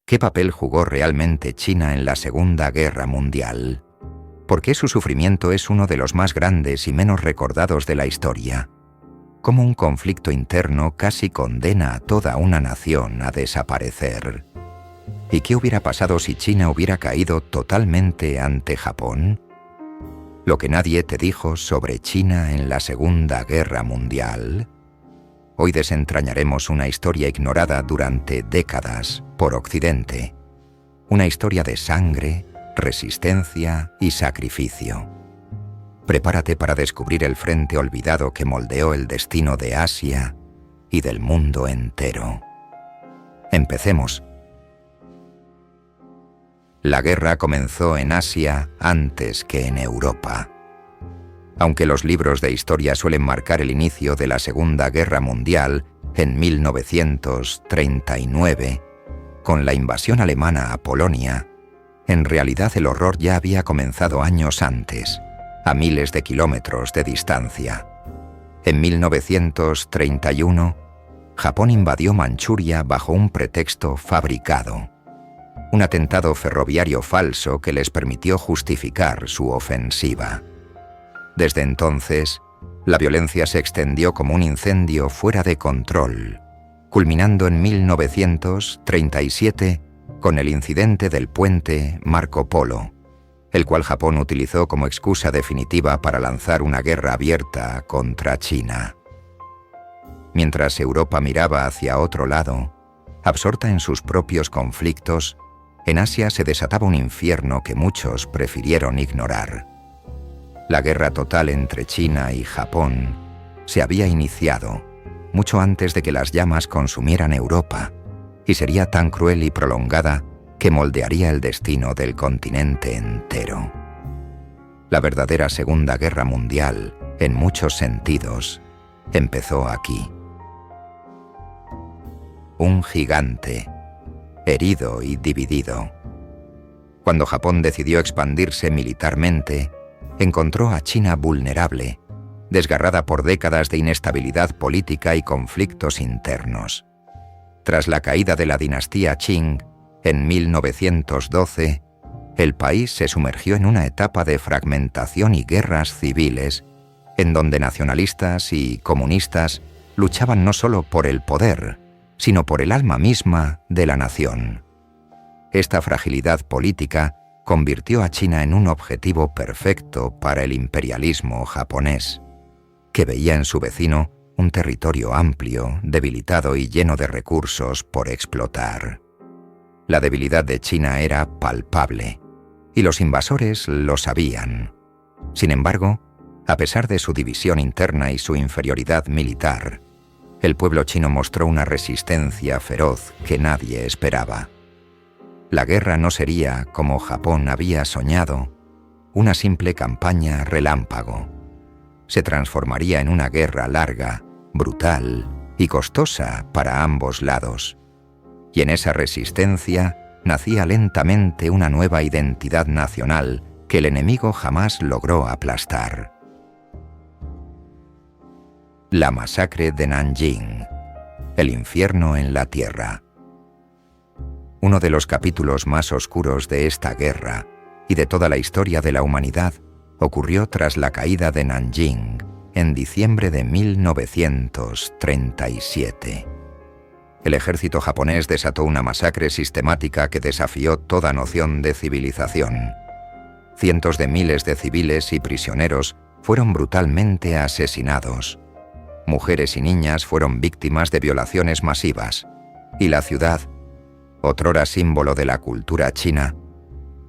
¿Qué papel jugó realmente China en la Segunda Guerra Mundial? ¿Por qué su sufrimiento es uno de los más grandes y menos recordados de la historia? ¿Cómo un conflicto interno casi condena a toda una nación a desaparecer? ¿Y qué hubiera pasado si China hubiera caído totalmente ante Japón? Lo que nadie te dijo sobre China en la Segunda Guerra Mundial. Hoy desentrañaremos una historia ignorada durante décadas por Occidente. Una historia de sangre, resistencia y sacrificio. Prepárate para descubrir el frente olvidado que moldeó el destino de Asia y del mundo entero. Empecemos. La guerra comenzó en Asia antes que en Europa. Aunque los libros de historia suelen marcar el inicio de la Segunda Guerra Mundial en 1939, con la invasión alemana a Polonia, en realidad el horror ya había comenzado años antes, a miles de kilómetros de distancia. En 1931, Japón invadió Manchuria bajo un pretexto fabricado. Un atentado ferroviario falso que les permitió justificar su ofensiva. Desde entonces, la violencia se extendió como un incendio fuera de control, culminando en 1937 con el incidente del puente Marco Polo, el cual Japón utilizó como excusa definitiva para lanzar una guerra abierta contra China. Mientras Europa miraba hacia otro lado, absorta en sus propios conflictos, en Asia se desataba un infierno que muchos prefirieron ignorar. La guerra total entre China y Japón se había iniciado mucho antes de que las llamas consumieran Europa, y sería tan cruel y prolongada que moldearía el destino del continente entero. La verdadera Segunda Guerra Mundial, en muchos sentidos, empezó aquí. Un gigante, herido y dividido. Cuando Japón decidió expandirse militarmente, encontró a China vulnerable, desgarrada por décadas de inestabilidad política y conflictos internos. Tras la caída de la dinastía Qing, en 1912, el país se sumergió en una etapa de fragmentación y guerras civiles, en donde nacionalistas y comunistas luchaban no solo por el poder, sino por el alma misma de la nación. Esta fragilidad política convirtió a China en un objetivo perfecto para el imperialismo japonés, que veía en su vecino un territorio amplio, debilitado y lleno de recursos por explotar. La debilidad de China era palpable, y los invasores lo sabían. Sin embargo, a pesar de su división interna y su inferioridad militar, el pueblo chino mostró una resistencia feroz que nadie esperaba. La guerra no sería, como Japón había soñado, una simple campaña relámpago. Se transformaría en una guerra larga, brutal y costosa para ambos lados. Y en esa resistencia nacía lentamente una nueva identidad nacional que el enemigo jamás logró aplastar. La masacre de Nanjing, el infierno en la tierra. Uno de los capítulos más oscuros de esta guerra y de toda la historia de la humanidad ocurrió tras la caída de Nanjing en diciembre de 1937. El ejército japonés desató una masacre sistemática que desafió toda noción de civilización. Cientos de miles de civiles y prisioneros fueron brutalmente asesinados. Mujeres y niñas fueron víctimas de violaciones masivas, y la ciudad, otrora símbolo de la cultura china,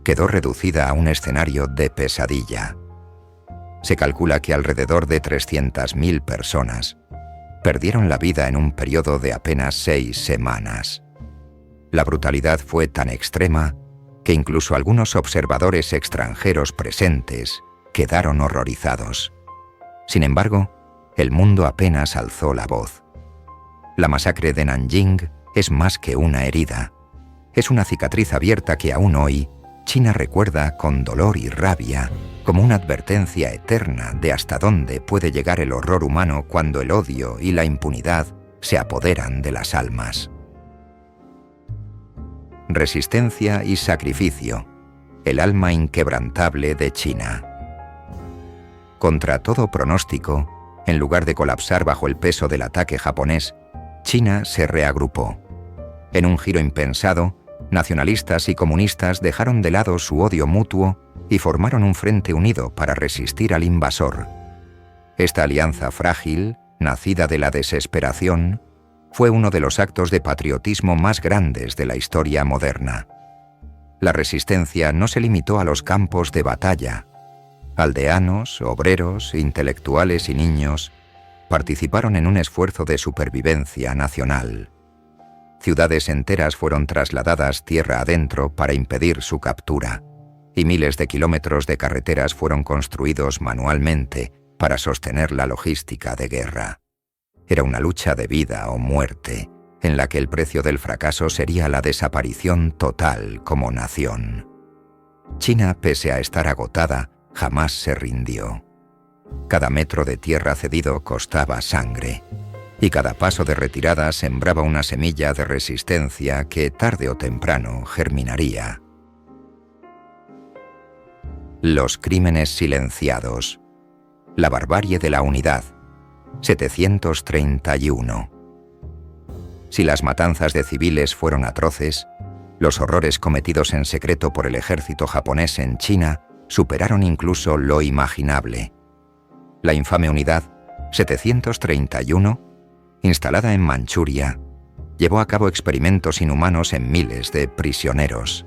quedó reducida a un escenario de pesadilla. Se calcula que alrededor de 300.000 personas perdieron la vida en un periodo de apenas 6 semanas. La brutalidad fue tan extrema que incluso algunos observadores extranjeros presentes quedaron horrorizados. Sin embargo, el mundo apenas alzó la voz. La masacre de Nanjing es más que una herida. Es una cicatriz abierta que aún hoy China recuerda con dolor y rabia, como una advertencia eterna de hasta dónde puede llegar el horror humano cuando el odio y la impunidad se apoderan de las almas. resistencia y sacrificio, el alma inquebrantable de China. Contra todo pronóstico, en lugar de colapsar bajo el peso del ataque japonés, China se reagrupó. En un giro impensado, nacionalistas y comunistas dejaron de lado su odio mutuo y formaron un frente unido para resistir al invasor. Esta alianza frágil, nacida de la desesperación, fue uno de los actos de patriotismo más grandes de la historia moderna. La resistencia no se limitó a los campos de batalla. Aldeanos, obreros, intelectuales y niños participaron en un esfuerzo de supervivencia nacional. Ciudades enteras fueron trasladadas tierra adentro para impedir su captura, y miles de kilómetros de carreteras fueron construidos manualmente para sostener la logística de guerra. Era una lucha de vida o muerte, en la que el precio del fracaso sería la desaparición total como nación. China, pese a estar agotada, jamás se rindió. Cada metro de tierra cedido costaba sangre, y cada paso de retirada sembraba una semilla de resistencia que tarde o temprano germinaría. Los crímenes silenciados. La barbarie de la unidad. 731. Si las matanzas de civiles fueron atroces, los horrores cometidos en secreto por el ejército japonés en China superaron incluso lo imaginable. La infame unidad 731, instalada en Manchuria, llevó a cabo experimentos inhumanos en miles de prisioneros.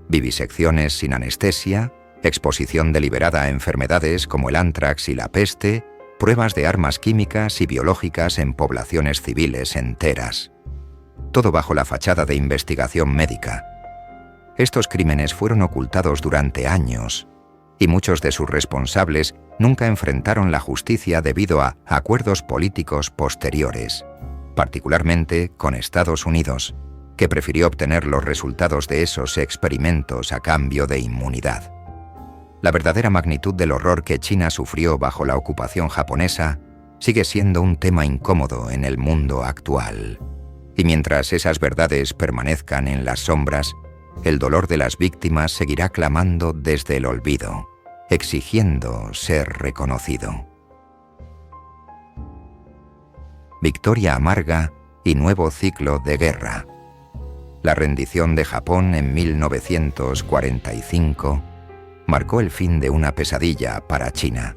Vivisecciones sin anestesia, exposición deliberada a enfermedades como el ántrax y la peste, pruebas de armas químicas y biológicas en poblaciones civiles enteras. Todo bajo la fachada de investigación médica. Estos crímenes fueron ocultados durante años, y muchos de sus responsables nunca enfrentaron la justicia debido a acuerdos políticos posteriores, particularmente con Estados Unidos, que prefirió obtener los resultados de esos experimentos a cambio de inmunidad. La verdadera magnitud del horror que China sufrió bajo la ocupación japonesa sigue siendo un tema incómodo en el mundo actual. Y mientras esas verdades permanezcan en las sombras, el dolor de las víctimas seguirá clamando desde el olvido, exigiendo ser reconocido. Victoria amarga y nuevo ciclo de guerra. La rendición de Japón en 1945 marcó el fin de una pesadilla para China,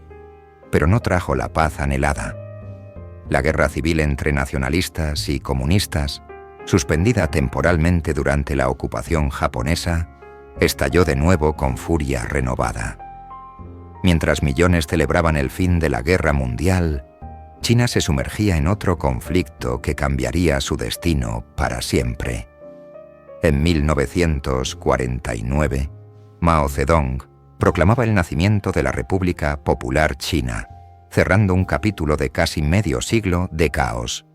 pero no trajo la paz anhelada. La guerra civil entre nacionalistas y comunistas, suspendida temporalmente durante la ocupación japonesa, estalló de nuevo con furia renovada. Mientras millones celebraban el fin de la guerra mundial, China se sumergía en otro conflicto que cambiaría su destino para siempre. En 1949, Mao Zedong proclamaba el nacimiento de la República Popular China, cerrando un capítulo de casi medio siglo de caos,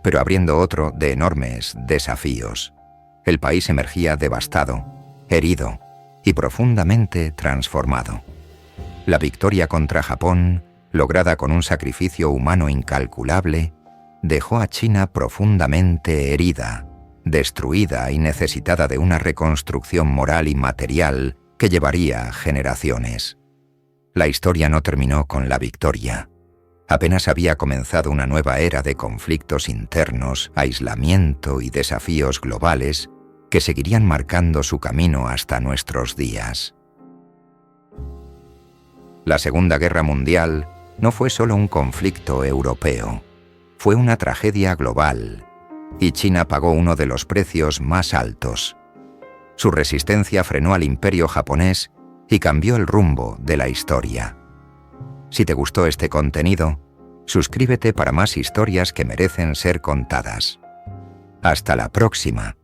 pero abriendo otro de enormes desafíos. El país emergía devastado, herido y profundamente transformado. La victoria contra Japón, lograda con un sacrificio humano incalculable, dejó a China profundamente herida, destruida y necesitada de una reconstrucción moral y material que llevaría generaciones. La historia no terminó con la victoria. Apenas había comenzado una nueva era de conflictos internos, aislamiento y desafíos globales que seguirían marcando su camino hasta nuestros días. La Segunda Guerra Mundial no fue solo un conflicto europeo, fue una tragedia global, y China pagó uno de los precios más altos. Su resistencia frenó al imperio japonés y cambió el rumbo de la historia. Si te gustó este contenido, suscríbete para más historias que merecen ser contadas. Hasta la próxima.